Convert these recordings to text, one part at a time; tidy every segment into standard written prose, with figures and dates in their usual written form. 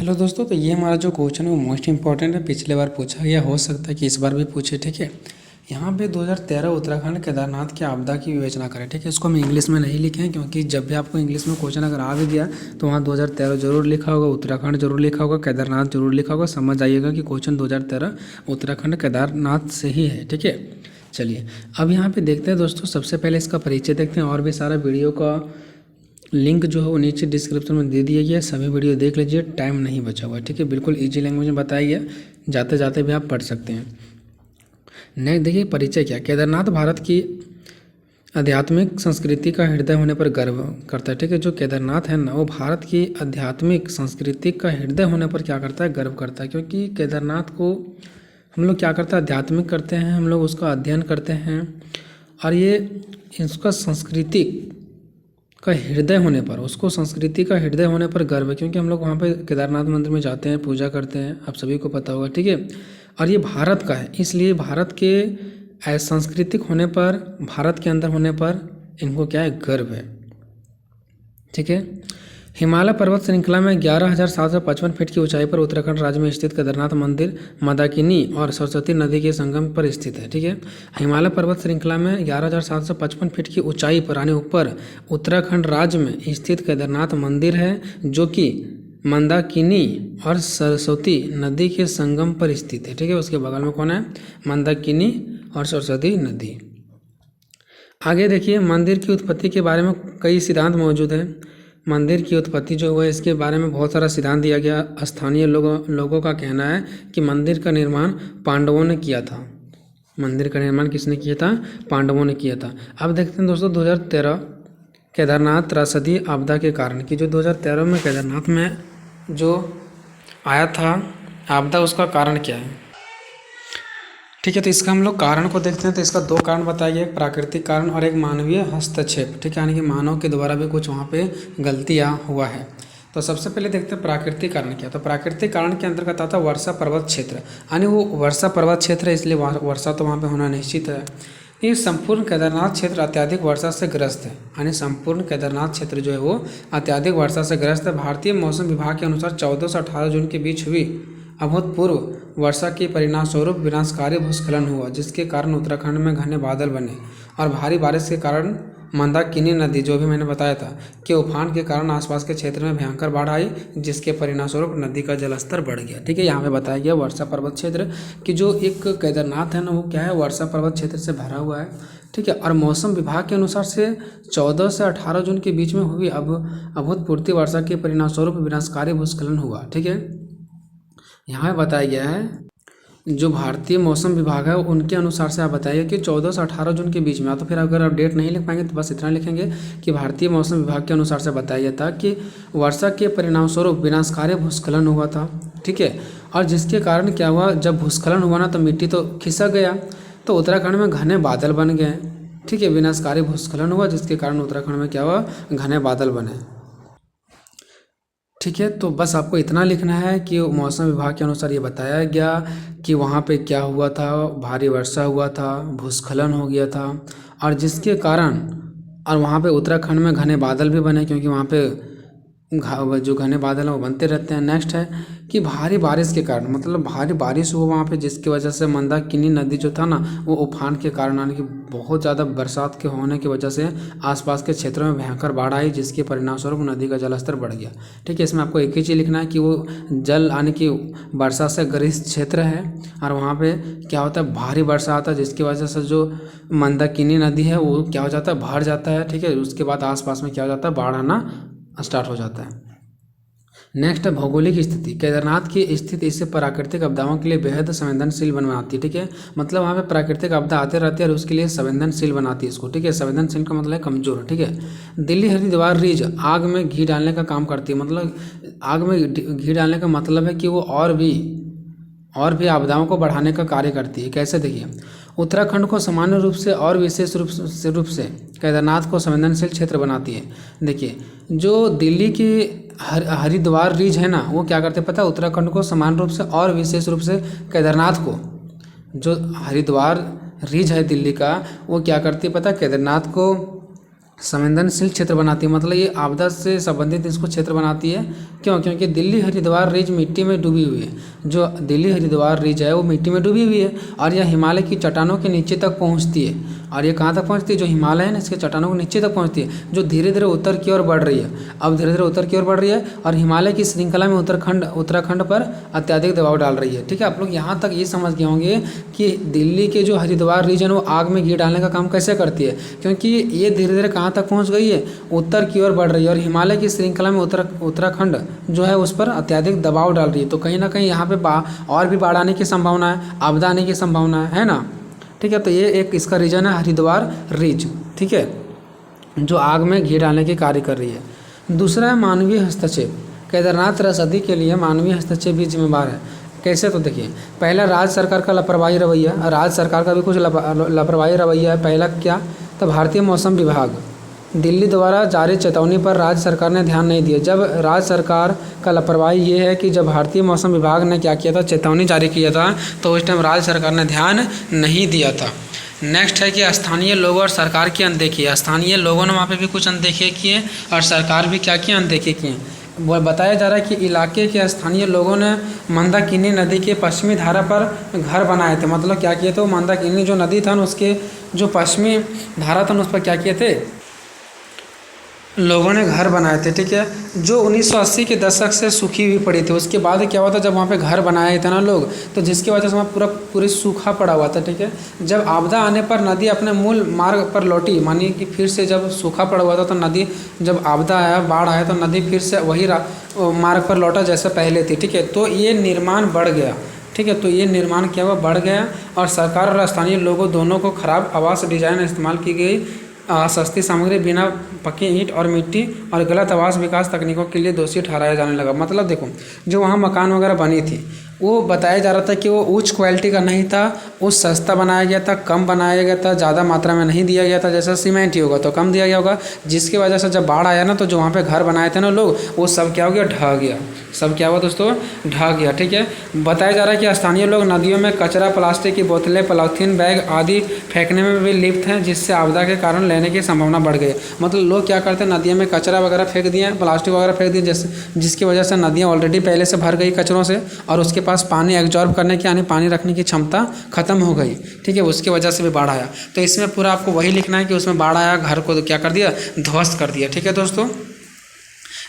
Hello दोस्तों, तो ये हमारा जो क्वेश्चन है वो मोस्ट इंपॉर्टेंट है। पिछले बार पूछा गया, हो सकता है कि इस बार भी पूछे। ठीक है, यहाँ पे 2013 उत्तराखंड केदारनाथ की आपदा की विवेचना करें। ठीक है, इसको हम इंग्लिश में नहीं लिखे हैं क्योंकि जब भी आपको इंग्लिश में क्वेश्चन अगर आ भी गया तो वहाँ 2013 जरूर लिखा होगा, उत्तराखंड जरूर लिखा होगा, केदारनाथ जरूर लिखा होगा। समझ जाइएगा कि क्वेश्चन 2013 उत्तराखंड केदारनाथ से ही है। ठीक है, चलिए अब यहाँ पे देखते हैं दोस्तों। सबसे पहले इसका परिचय देखते हैं, और भी सारा वीडियो का लिंक जो है वो नीचे डिस्क्रिप्शन में दे दिया गया है। सभी वीडियो देख लीजिए, टाइम नहीं बचा हुआ है। ठीक है, बिल्कुल इजी लैंग्वेज में बताया गया, जाते जाते भी आप पढ़ सकते हैं। नेक्स्ट देखिए, परिचय क्या। केदारनाथ भारत की आध्यात्मिक संस्कृति का हृदय होने पर गर्व करता है। ठीक है, जो केदारनाथ है ना, वो भारत की आध्यात्मिक संस्कृति का हृदय होने पर क्या करता है, गर्व करता है। क्योंकि केदारनाथ को हम लोग क्या करते हैं, आध्यात्मिक करते हैं, हम लोग उसका अध्ययन करते हैं। और ये इसका संस्कृति का हृदय होने पर, उसको संस्कृति का हृदय होने पर गर्व है। क्योंकि हम लोग वहाँ पे केदारनाथ मंदिर में जाते हैं, पूजा करते हैं, आप सभी को पता होगा। ठीक है, और ये भारत का है, इसलिए भारत के सांस्कृतिक होने पर, भारत के अंदर होने पर इनको क्या है, गर्व है। ठीक है, हिमालय पर्वत श्रृंखला में 11,755 फीट की ऊंचाई पर उत्तराखंड राज्य में स्थित केदारनाथ मंदिर मंदाकिनी और सरस्वती नदी के संगम पर स्थित है। ठीक है, हिमालय पर्वत श्रृंखला में 11,755 फीट की ऊंचाई पर यानी ऊपर उत्तराखंड राज्य में स्थित केदारनाथ मंदिर है, जो कि मंदाकिनी और सरस्वती नदी के संगम पर स्थित है। ठीक है, उसके बगल में कौन है, मंदाकिनी और सरस्वती नदी। आगे देखिए, मंदिर की उत्पत्ति के बारे में कई सिद्धांत मौजूद है। मंदिर की उत्पत्ति जो है, इसके बारे में बहुत सारा सिद्धांत दिया गया। स्थानीय लोगों का कहना है कि मंदिर का निर्माण पांडवों ने किया था। मंदिर का निर्माण किसने किया था, पांडवों ने किया था। अब देखते हैं दोस्तों 2013 केदारनाथ त्रासदी आपदा के कारण की, जो 2013 में केदारनाथ में जो आया था आपदा, उसका कारण क्या है। ठीक है, तो इसका हम लोग कारण को देखते हैं। तो इसका दो कारण बताया गया, एक प्राकृतिक कारण और एक मानवीय हस्तक्षेप। ठीक है, यानी कि मानव के द्वारा भी कुछ वहाँ पे गलतियाँ हुआ है। तो सबसे पहले देखते हैं प्राकृतिक कारण क्या। तो प्राकृतिक कारण के अंतर्गत आता है वर्षा पर्वत क्षेत्र, यानी वो वर्षा पर्वत क्षेत्र है, इसलिए वर्षा तो वहाँ पे होना निश्चित है। ये संपूर्ण केदारनाथ क्षेत्र अत्यधिक वर्षा से ग्रस्त है, यानी संपूर्ण केदारनाथ क्षेत्र जो है वो अत्यधिक वर्षा से ग्रस्त है। भारतीय मौसम विभाग के अनुसार 14 से 18 जून के बीच हुई अभूतपूर्व वर्षा के परिणामस्वरूप विनाशकारी भूस्खलन हुआ, जिसके कारण उत्तराखंड में घने बादल बने और भारी बारिश के कारण मंदाकिनी नदी, जो भी मैंने बताया था, कि उफान के कारण आसपास के क्षेत्र में भयंकर बाढ़ आई, जिसके परिणामस्वरूप नदी का जलस्तर बढ़ गया। ठीक है, यहाँ पे बताया गया वर्षा पर्वत क्षेत्र कि जो एक केदारनाथ है ना, वो क्या है, वर्षा पर्वत क्षेत्र से भरा हुआ है। ठीक है, और मौसम विभाग के अनुसार से 14 से 18 जून के बीच में हुई अभूतपूर्व वर्षा के परिणामस्वरूप विनाशकारी भूस्खलन हुआ। ठीक है, यहाँ बताया गया है, जो भारतीय मौसम विभाग है उनके अनुसार से आप बताइए कि 14 से 18 जून के बीच में। तो फिर अगर आप डेट नहीं लिख पाएंगे तो बस इतना लिखेंगे कि भारतीय मौसम विभाग के अनुसार से बताया गया था कि वर्षा के परिणामस्वरूप विनाशकारी भूस्खलन हुआ था। ठीक है, और जिसके कारण क्या हुआ, जब भूस्खलन हुआ ना तो मिट्टी तो खिसक गया, तो उत्तराखंड में घने बादल बन गए। ठीक है, विनाशकारी भूस्खलन हुआ, जिसके कारण उत्तराखंड में क्या हुआ, घने बादल बने। ठीक है, तो बस आपको इतना लिखना है कि मौसम विभाग के अनुसार ये बताया गया कि वहाँ पे क्या हुआ था, भारी वर्षा हुआ था, भूस्खलन हो गया था, और जिसके कारण, और वहाँ पे उत्तराखंड में घने बादल भी बने, क्योंकि वहाँ पे जो घने बादल हैं वो बनते रहते हैं। नेक्स्ट है कि भारी बारिश के कारण, मतलब भारी बारिश हुआ वहाँ पे, जिसकी वजह से मंदाकिनी नदी जो था ना, वो उफान के कारण, यानी कि बहुत ज़्यादा बरसात के होने की वजह से आसपास के क्षेत्रों में भयंकर बाढ़ आई, जिसके परिणामस्वरूप नदी का जलस्तर बढ़ गया। ठीक है, इसमें आपको एक ही चीज़ लिखना है कि वो जल, यानी कि वर्षा से ग्रसित क्षेत्र है, और वहाँ पर क्या होता है, भारी वर्षा आता है, जिसकी वजह से जो मंदाकिनी नदी है वो क्या हो जाता है, भर जाता है। ठीक है, उसके बाद आसपास में क्या हो जाता है, बाढ़ आना स्टार्ट हो जाता है। नेक्स्ट है भौगोलिक स्थिति। केदारनाथ की स्थिति इसे प्राकृतिक आपदाओं के लिए बेहद संवेदनशील बनाती है। ठीक है, मतलब वहाँ पे प्राकृतिक आपदा आते रहती है और उसके लिए संवेदनशील बनाती है इसको। ठीक है, संवेदनशील का मतलब है कमजोर। ठीक है, दिल्ली हरिद्वार रिज आग में घी डालने का काम करती है। मतलब आग में घी डालने का मतलब है कि वो और भी आपदाओं को बढ़ाने का कार्य करती है। कैसे, देखिए, उत्तराखंड को सामान्य रूप से और विशेष रूप से केदारनाथ को संवेदनशील क्षेत्र बनाती है। देखिए, जो दिल्ली की हरिद्वार रिज है ना, वो क्या करते हैं पता है, उत्तराखंड को समान रूप से और विशेष रूप से केदारनाथ को, जो हरिद्वार रिज है दिल्ली का, वो क्या करती है पता है, केदारनाथ को संवेदनशील क्षेत्र बनाती है, मतलब ये आपदा से संबंधित इसको क्षेत्र बनाती है। क्यों? क्योंकि दिल्ली हरिद्वार रिज मिट्टी में डूबी हुई है। जो दिल्ली हरिद्वार रिज है वो मिट्टी में डूबी हुई है और यह हिमालय की चट्टानों के नीचे तक पहुंचती है। और ये कहाँ तक पहुंचती है? जो हिमालय है ना, इसके चट्टानों के नीचे तक पहुंचती है, जो धीरे धीरे उत्तर की ओर बढ़ रही है। अब धीरे धीरे उत्तर की ओर बढ़ रही है और हिमालय की श्रृंखला में उत्तराखंड पर अत्यधिक दबाव डाल रही है। ठीक है, आप लोग यहाँ तक ये समझ गए होंगे कि दिल्ली के जो हरिद्वार रीजन वो आग में घी डालने का काम कैसे करती है, क्योंकि ये धीरे धीरे कहाँ तक पहुँच गई है? उत्तर की ओर बढ़ रही है और हिमालय की श्रृंखला में उत्तराखंड जो है उस पर अत्यधिक दबाव डाल रही है। तो कहीं ना कहीं यहाँ पे और भी बाढ़ आने की संभावना है, आपदा आने की संभावना है ना। ठीक है, तो ये एक इसका रीजन है हरिद्वार रिज। ठीक है, जो आग में घी डालने की कार्य कर रही है। दूसरा है मानवीय हस्तक्षेप। केदारनाथ रसदी के लिए मानवीय हस्तक्षेप भी जिम्मेदार है। कैसे? तो देखिए, पहला राज्य सरकार का लापरवाही रवैया, राज्य सरकार का भी कुछ लापरवाही रवैया है। पहला क्या? तो भारतीय मौसम विभाग दिल्ली द्वारा जारी चेतावनी पर राज्य सरकार ने ध्यान नहीं दिया। जब राज्य सरकार का लापरवाही ये है कि जब भारतीय मौसम विभाग ने क्या किया था, चेतावनी जारी किया था, तो उस टाइम राज्य सरकार ने ध्यान नहीं दिया था। नेक्स्ट है कि स्थानीय लोगों और सरकार की अनदेखी। स्थानीय लोगों ने वहाँ पे भी कुछ अनदेखी किए और सरकार भी क्या किए? अनदेखी किए। वो बताया जा रहा है कि इलाके के स्थानीय लोगों ने मंदाकिनी नदी के पश्चिमी धारा पर घर बनाए थे। मतलब क्या किए थे? मंदाकिनी जो नदी था उसके जो पश्चिमी धारा था उस पर क्या किए थे? लोगों ने घर बनाए थे। ठीक है, जो 1980 के दशक से सूखी हुई पड़ी थी। उसके बाद क्या हुआ था, जब वहाँ पे घर बनाए थे ना लोग, तो जिसकी वजह से वहाँ पूरी सूखा पड़ा हुआ था। ठीक है, जब आपदा आने पर नदी अपने मूल मार्ग पर लौटी, मानिए कि फिर से जब सूखा पड़ा हुआ था तो नदी, जब आपदा आया, बाढ़ आया, तो नदी फिर से वही मार्ग पर लौटा जैसे पहले थी। ठीक है, तो ये निर्माण बढ़ गया। ठीक है, तो ये निर्माण क्या हुआ? बढ़ गया और सरकार और स्थानीय लोगों दोनों को खराब आवास डिजाइन इस्तेमाल की गई, सस्ती सामग्री, बिना पक्की ईंट और मिट्टी और गलत आवास विकास तकनीकों के लिए दोषी ठहराया जाने लगा। मतलब देखो, जो वहाँ मकान वगैरह बनी थी वो बताया जा रहा था कि वो उच्च क्वालिटी का नहीं था, वो सस्ता बनाया गया था, कम बनाया गया था, ज़्यादा मात्रा में नहीं दिया गया था। जैसे सीमेंट ही होगा तो कम दिया गया होगा, जिसकी वजह से जब बाढ़ आया ना तो जो वहाँ पे घर बनाए थे ना लोग, वो सब क्या हो गया? ढह गया। सब क्या हुआ दोस्तों? ढह गया। ठीक है, बताया जा रहा है कि स्थानीय लोग नदियों में कचरा, प्लास्टिक की बोतलें, पॉलीथीन बैग आदि फेंकने में भी लिप्त हैं, जिससे आपदा के कारण लेने की संभावना बढ़ गई। मतलब लोग क्या करते हैं, नदियों में कचरा वगैरह फेंक दिए, प्लास्टिक वगैरह फेंक दिए, जिसकी वजह से नदियाँ ऑलरेडी पहले से भर गई कचरों से और उसके पास पानी एब्जॉर्ब करने की, यानी पानी रखने की क्षमता खत्म हो गई। ठीक है, उसकी वजह से भी बाढ़ आया। तो इसमें पूरा आपको वही लिखना है कि उसमें बाढ़ आया, घर को क्या कर दिया? ध्वस्त कर दिया। ठीक है दोस्तों,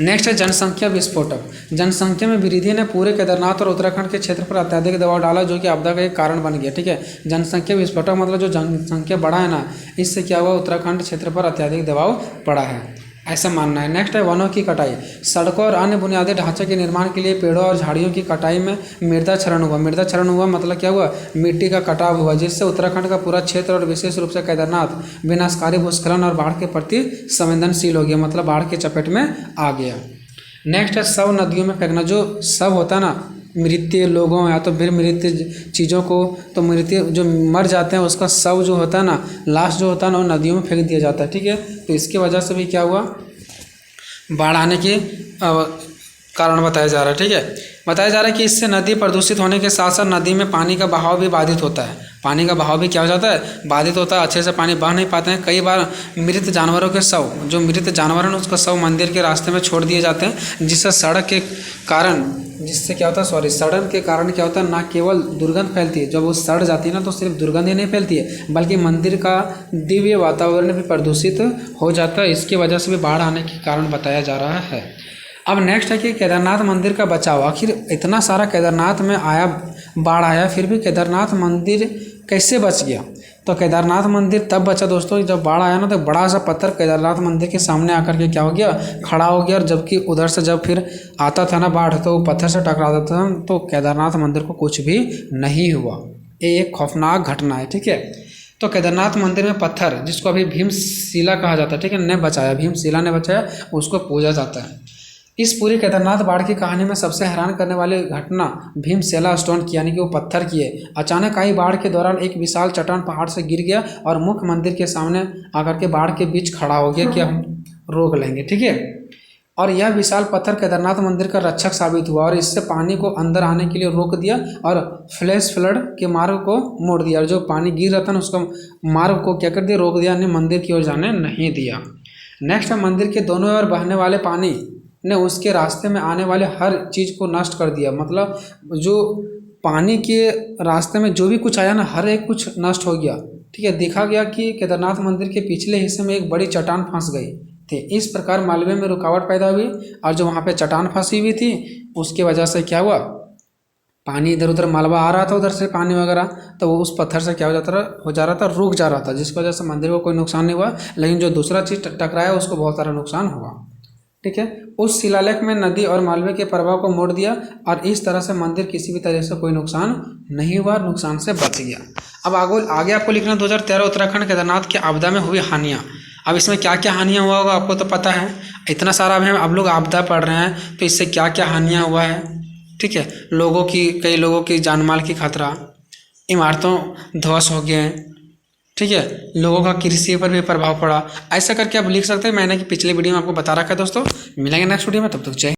नेक्स्ट है जनसंख्या विस्फोटक। जनसंख्या में वृद्धि ने पूरे केदारनाथ और उत्तराखंड के क्षेत्र पर अत्यधिक दबाव डाला, जो कि आपदा का एक कारण बन गया। ठीक है, जनसंख्या विस्फोटक मतलब जो जनसंख्या बढ़ा है ना, इससे क्या हुआ? उत्तराखंड क्षेत्र पर अत्यधिक दबाव पड़ा है, ऐसा मानना है। नेक्स्ट है वनों की कटाई। सड़कों और अन्य बुनियादी ढांचे के निर्माण के लिए पेड़ों और झाड़ियों की कटाई में मृदा क्षरण हुआ। मृदा क्षरण हुआ मतलब क्या हुआ? मिट्टी का कटाव हुआ, जिससे उत्तराखंड का पूरा क्षेत्र और विशेष रूप से केदारनाथ विनाशकारी भूस्खलन और बाढ़ के प्रति संवेदनशील हो गया, मतलब बाढ़ के चपेट में आ गया। नेक्स्ट है शव नदियों में फेंकना। जो शव होता है ना, मृत लोगों या तो फिर मृत चीज़ों को, तो मृत जो मर जाते हैं उसका शव जो होता है ना, लाश जो होता है ना, वो नदियों में फेंक दिया जाता है। ठीक है, तो इसकी वजह से भी क्या हुआ? बाढ़ आने के कारण बताया जा रहा है। ठीक है, बताया जा रहा है कि इससे नदी प्रदूषित होने के साथ साथ नदी में पानी का बहाव भी बाधित होता है। पानी का बहाव भी क्या हो जाता है? बाधित होता है, अच्छे से पानी बह नहीं पाते हैं। कई बार मृत जानवरों के शव, जो मृत जानवर हैं उसका शव मंदिर के रास्ते में छोड़ दिए जाते हैं, जिससे सड़क के कारण, जिससे क्या होता है, सड़क के कारण क्या होता है, ना केवल दुर्गंध फैलती है, जब वो सड़ जाती है ना तो सिर्फ दुर्गंध ही नहीं फैलती है, बल्कि मंदिर का दिव्य वातावरण भी प्रदूषित हो जाता है। इसकी वजह से भी बाढ़ आने के कारण बताया जा रहा है। अब नेक्स्ट है कि केदारनाथ मंदिर का बचाव। आखिर इतना सारा केदारनाथ में आया, बाढ़ आया, फिर भी केदारनाथ मंदिर कैसे बच गया? तो केदारनाथ मंदिर तब बचा दोस्तों, जब बाढ़ आया ना तो बड़ा सा पत्थर केदारनाथ मंदिर के सामने आकर के क्या हो गया? खड़ा हो गया। और जबकि उधर से जब फिर आता था ना बाढ़, तो पत्थर से टकराता था, तो केदारनाथ मंदिर को कुछ भी नहीं हुआ। ये एक खौफनाक घटना है। ठीक है, तो केदारनाथ मंदिर में पत्थर, जिसको अभी भीमशिला कहा जाता है, ठीक है, ने बचाया, भीमशिला ने बचाया, उसको पूजा जाता है। इस पूरी केदारनाथ बाढ़ की कहानी में सबसे हैरान करने वाली घटना भीमशिला स्टोन की, यानी कि वो पत्थर की है। अचानक आई बाढ़ के दौरान एक विशाल चट्टान पहाड़ से गिर गया और मुख्य मंदिर के सामने आकर के बाढ़ के बीच खड़ा हो गया कि हम रोक लेंगे। ठीक है, और यह विशाल पत्थर केदारनाथ मंदिर का रक्षक साबित हुआ और इससे पानी को अंदर आने के लिए रोक दिया और फ्लैश फ्लड के मार्ग को मोड़ दिया। और जो पानी गिर रहा था ना उसका मार्ग को क्या कर दिया? रोक दिया, यानी मंदिर की ओर जाने नहीं दिया। नेक्स्ट है मंदिर के दोनों ओर बहने वाले पानी ने उसके रास्ते में आने वाले हर चीज़ को नष्ट कर दिया। मतलब जो पानी के रास्ते में जो भी कुछ आया ना, हर एक कुछ नष्ट हो गया। ठीक है, देखा गया कि केदारनाथ मंदिर के पिछले हिस्से में एक बड़ी चट्टान फंस गई थी। इस प्रकार मालवे में रुकावट पैदा हुई और जो वहाँ पे चट्टान फंसी हुई थी उसके वजह से क्या हुआ, पानी इधर उधर मालवा आ रहा था उधर से पानी वगैरह, तो वो उस पत्थर से क्या हो जा रहा था, रुक जा रहा था, जिसकी वजह से मंदिर को कोई नुकसान नहीं हुआ। लेकिन जो दूसरा चीज़ टकराया उसको बहुत सारा नुकसान हुआ। ठीक है, उस शिलालेख में नदी और मालवे के प्रभाव को मोड़ दिया और इस तरह से मंदिर किसी भी तरह से कोई नुकसान नहीं हुआ, नुकसान से बच गया। अब आगे आपको लिखना 2013 उत्तराखंड केदारनाथ की आपदा में हुई हानियाँ। अब इसमें क्या क्या हानियाँ हुआ होगा आपको तो पता है, इतना सारा अभी हम लोग आपदा पढ़ रहे हैं, तो इससे क्या क्या हानियाँ हुआ है। ठीक है, कई लोगों की जान माल की खतरा, इमारतों ध्वस्त हो गए। ठीक है, लोगों का कृषि पर भी प्रभाव पड़ा। ऐसा करके आप लिख सकते हैं। मैंने कि पिछले वीडियो में आपको बता रखा है दोस्तों। मिलेंगे नेक्स्ट वीडियो में, तब तक जय।